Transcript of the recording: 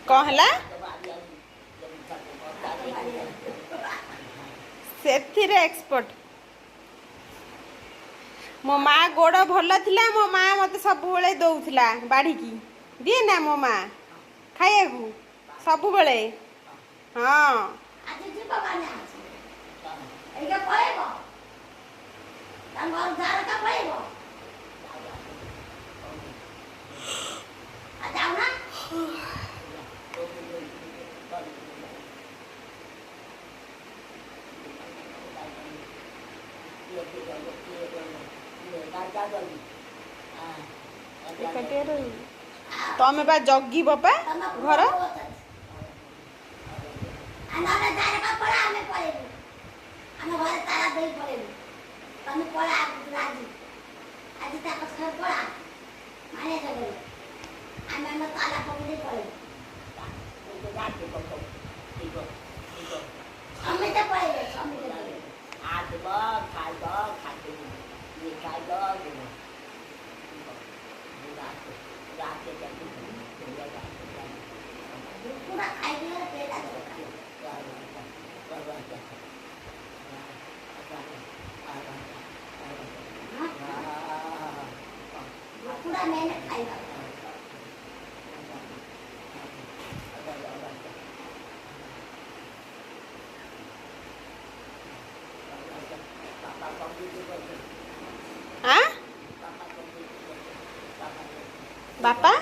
कौन है से एक्सपर्ट मो माँ गोड़ भल थिला मो माँ मत सब बेले दौला बाढ़ की दिए ना मो माँ खाया सब बेले हाँ तमें बा जगी बापा घर हाँ बापा